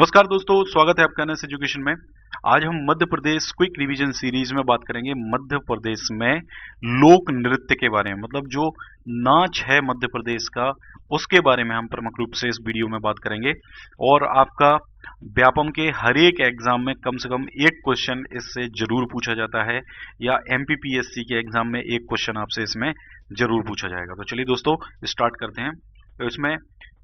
नमस्कार दोस्तों, स्वागत है आपका एनएस एजुकेशन में। आज हम Madhya Pradesh quick revision series में बात करेंगे मध्य प्रदेश में लोक नृत्य के बारे में। मतलब जो नाच है मध्य प्रदेश का, उसके बारे में हम प्रमुख रूप से इस वीडियो में बात करेंगे। और आपका व्यापम के हर एक एग्जाम में कम से कम एक क्वेश्चन इससे जरूर पूछा जाता है, या एमपीपीएससी के एग्जाम में एक क्वेश्चन आपसे इसमें जरूर पूछा जाएगा। तो चलिए दोस्तों, स्टार्ट करते हैं। तो इसमें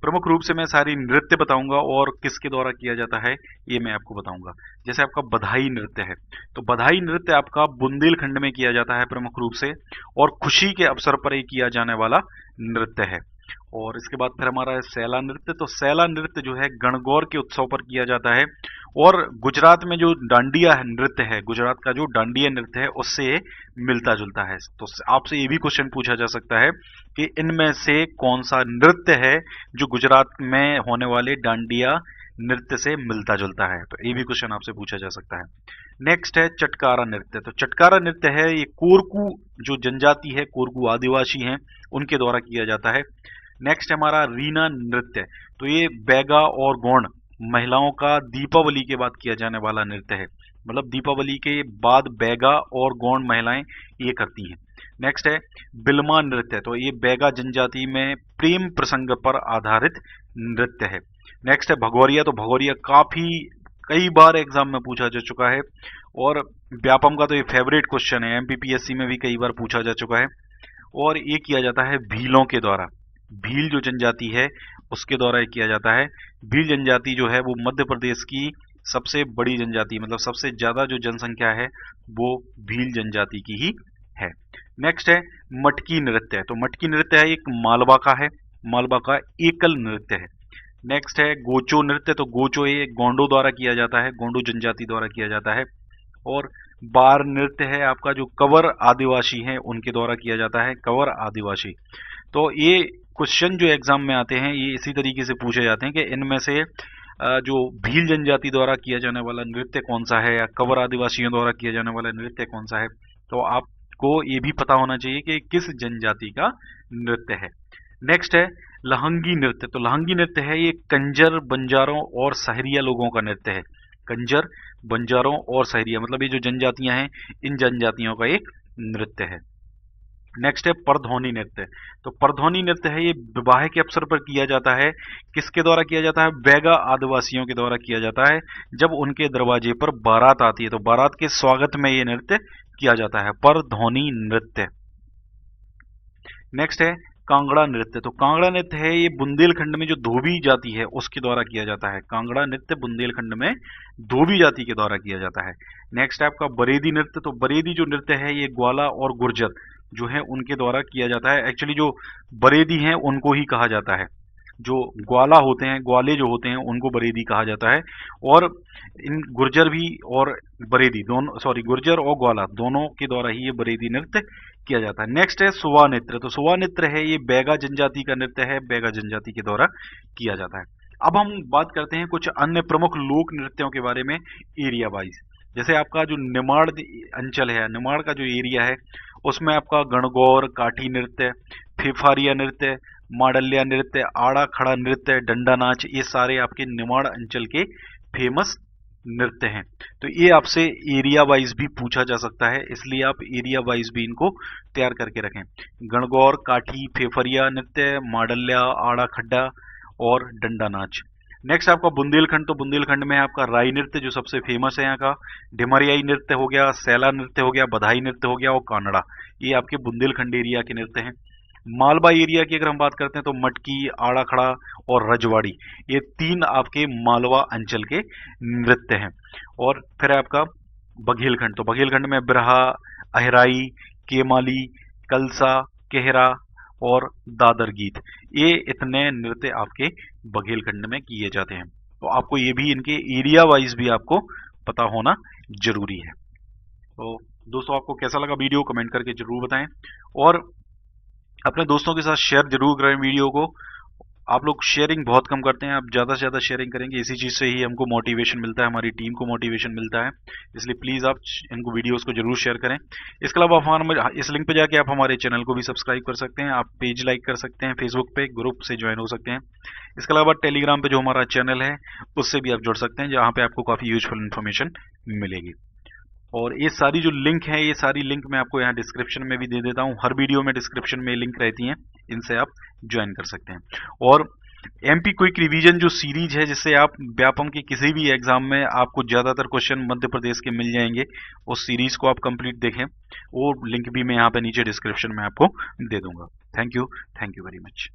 प्रमुख रूप से मैं सारी नृत्य बताऊंगा और किसके द्वारा किया जाता है ये मैं आपको बताऊंगा। जैसे आपका बधाई नृत्य है, तो बधाई नृत्य आपका बुंदेलखंड में किया जाता है प्रमुख रूप से, और खुशी के अवसर पर ही किया जाने वाला नृत्य है। और इसके बाद फिर हमारा है सैला नृत्य। तो सैला नृत्य जो है गणगौर के उत्सव पर किया जाता है। और गुजरात में जो डांडिया नृत्य है, गुजरात का जो डांडिया नृत्य है, उससे मिलता जुलता है। तो आपसे ये भी क्वेश्चन पूछा जा सकता है कि इनमें से कौन सा नृत्य है जो गुजरात में होने वाले डांडिया नृत्य से मिलता जुलता है। तो ये भी क्वेश्चन आपसे पूछा जा सकता है। नेक्स्ट है चटकारा नृत्य। तो चटकारा नृत्य है ये कोरकू जो जनजाति है, कोरकू आदिवासी हैं, उनके द्वारा किया जाता है। नेक्स्ट है हमारा रीना नृत्य। तो ये बैगा और गौंड महिलाओं का दीपावली के बाद किया जाने वाला नृत्य है। मतलब दीपावली के बाद बैगा और गौंड महिलाएं ये करती हैं। नेक्स्ट है बिलमा नृत्य। तो ये बैगा जनजाति में प्रेम प्रसंग पर आधारित नृत्य है। नेक्स्ट है भगोरिया। तो भगोरिया काफी कई बार एग्जाम में पूछा जा चुका है, और व्यापम का तो ये फेवरेट क्वेश्चन है, एमपीपीएससी में भी कई बार पूछा जा चुका है। और ये किया जाता है भीलों के द्वारा। भील जो जनजाति है उसके द्वारा ये किया जाता है। भील जनजाति जो है वो मध्य प्रदेश की सबसे बड़ी जनजाति, मतलब सबसे ज्यादा जो जनसंख्या है वो भील जनजाति की ही है। नेक्स्ट है मटकी नृत्य। तो मटकी नृत्य है एक मालवा का है, मालवा का एकल नृत्य है। नेक्स्ट है गोचो नृत्य। तो गोचो ये गोंडो द्वारा किया जाता है, गोंडो जनजाति द्वारा किया जाता है। और बार नृत्य है आपका जो कवर आदिवासी हैं उनके द्वारा किया जाता है, कवर आदिवासी। तो ये क्वेश्चन जो एग्जाम में आते हैं ये इसी तरीके से पूछे जाते हैं कि इनमें से जो भील जनजाति द्वारा किया जाने वाला नृत्य कौन सा है, या कवर आदिवासियों द्वारा किया जाने वाला नृत्य कौन सा है। तो आपको ये भी पता होना चाहिए कि किस जनजाति का नृत्य है। नेक्स्ट है लहंगी नृत्य। तो लहंगी नृत्य है ये कंजर, बंजारों और सहरिया लोगों का नृत्य है। कंजर, बंजारों और सहरिया, मतलब ये जो जनजातियां हैं इन जनजातियों का एक नृत्य है। नेक्स्ट है परधौनी नृत्य। तो परधौनी नृत्य है ये विवाह के अवसर पर किया जाता है। किसके द्वारा किया जाता है? बैगा आदिवासियों के द्वारा किया जाता है। जब उनके दरवाजे पर बारात आती है तो बारात के स्वागत में ये नृत्य किया जाता है, परधौनी नृत्य। नेक्स्ट है कांगड़ा नृत्य। तो कांगड़ा नृत्य है ये बुंदेलखंड में जो धोबी जाति है उसके द्वारा किया जाता है। कांगड़ा नृत्य बुंदेलखंड में धोबी जाति के द्वारा किया जाता है। नेक्स्ट है आपका बरेदी नृत्य। तो बरेदी जो नृत्य है ये ग्वाला और गुर्जर जो है उनके द्वारा किया जाता है। एक्चुअली जो बरेदी हैं उनको ही कहा जाता है, जो ग्वाला होते हैं, ग्वाले जो होते हैं उनको बरेदी कहा जाता है। और इन गुर्जर भी और बरेदी दोनों, सॉरी गुर्जर और ग्वाला दोनों के द्वारा ही ये बरेदी नृत्य किया जाता है। नेक्स्ट है सुवा नृत्य। तो सुवा नृत्य है ये बैगा जनजाति का नृत्य है, बैगा जनजाति के द्वारा किया जाता है। अब हम बात करते हैं कुछ अन्य प्रमुख लोक नृत्यों के बारे में एरिया वाइज। जैसे आपका जो निमाड़ अंचल है, निमाड़ का जो एरिया है उसमें आपका गणगौर, काठी नृत्य, फेफारिया नृत्य, माडल्या नृत्य, आड़ा खड़ा नृत्य, डंडा नाच, ये सारे आपके निमाड़ अंचल के फेमस नृत्य हैं। तो ये आपसे एरिया वाइज भी पूछा जा सकता है, इसलिए आप एरिया वाइज भी इनको तैयार करके रखें। गणगौर, काठी, फेफरिया नृत्य, माडल्या, आड़ा खड्डा और डंडा नाच। नेक्स्ट आपका बुंदेलखंड। तो बुंदेलखंड में आपका राई नृत्य जो सबसे फेमस है यहाँ का, ढिमरियाई नृत्य हो गया, सैला नृत्य हो गया, बधाई नृत्य हो गया और कानड़ा, ये आपके बुंदेलखंड एरिया के नृत्य हैं। मालवा एरिया की अगर हम बात करते हैं तो मटकी, आड़ा खड़ा और रजवाड़ी, ये तीन आपके मालवा अंचल के नृत्य हैं। और फिर आपका बघेलखंड। तो बघेलखंड में बिरहा, अहराई, केमाली, कलसा, केहरा और दादर गीत, ये इतने नृत्य आपके बघेलखंड में किए जाते हैं। तो आपको ये भी इनके एरिया वाइज भी आपको पता होना जरूरी है। तो दोस्तों आपको कैसा लगा वीडियो कमेंट करके जरूर बताएं, और अपने दोस्तों के साथ शेयर जरूर करें वीडियो को। आप लोग शेयरिंग बहुत कम करते हैं, आप ज़्यादा से ज़्यादा शेयरिंग करेंगे, इसी चीज़ से ही हमको मोटिवेशन मिलता है, हमारी टीम को मोटिवेशन मिलता है। इसलिए प्लीज़ आप इनको वीडियोस को जरूर शेयर करें। इसके अलावा आप हमारे इस लिंक पे जाके आप हमारे चैनल को भी सब्सक्राइब कर सकते हैं, आप पेज लाइक कर सकते हैं, फेसबुक पे ग्रुप से ज्वाइन हो सकते हैं। इसके अलावा टेलीग्राम पे जो हमारा चैनल है उससे भी आप जुड़ सकते हैं, जहाँ पे आपको काफ़ी यूजफुल इन्फॉर्मेशन मिलेगी। और ये सारी जो लिंक है, ये सारी लिंक मैं आपको यहाँ डिस्क्रिप्शन में भी दे देता हूँ, हर वीडियो में डिस्क्रिप्शन में लिंक रहती हैं, इनसे आप ज्वाइन कर सकते हैं। और एमपी क्विक रिवीजन जो सीरीज है, जिससे आप व्यापम के किसी भी एग्जाम में आपको ज़्यादातर क्वेश्चन मध्य प्रदेश के मिल जाएंगे, उस सीरीज को आप कंप्लीट देखें, वो लिंक भी मैं यहाँ पे नीचे डिस्क्रिप्शन में आपको दे दूंगा। Thank you very much.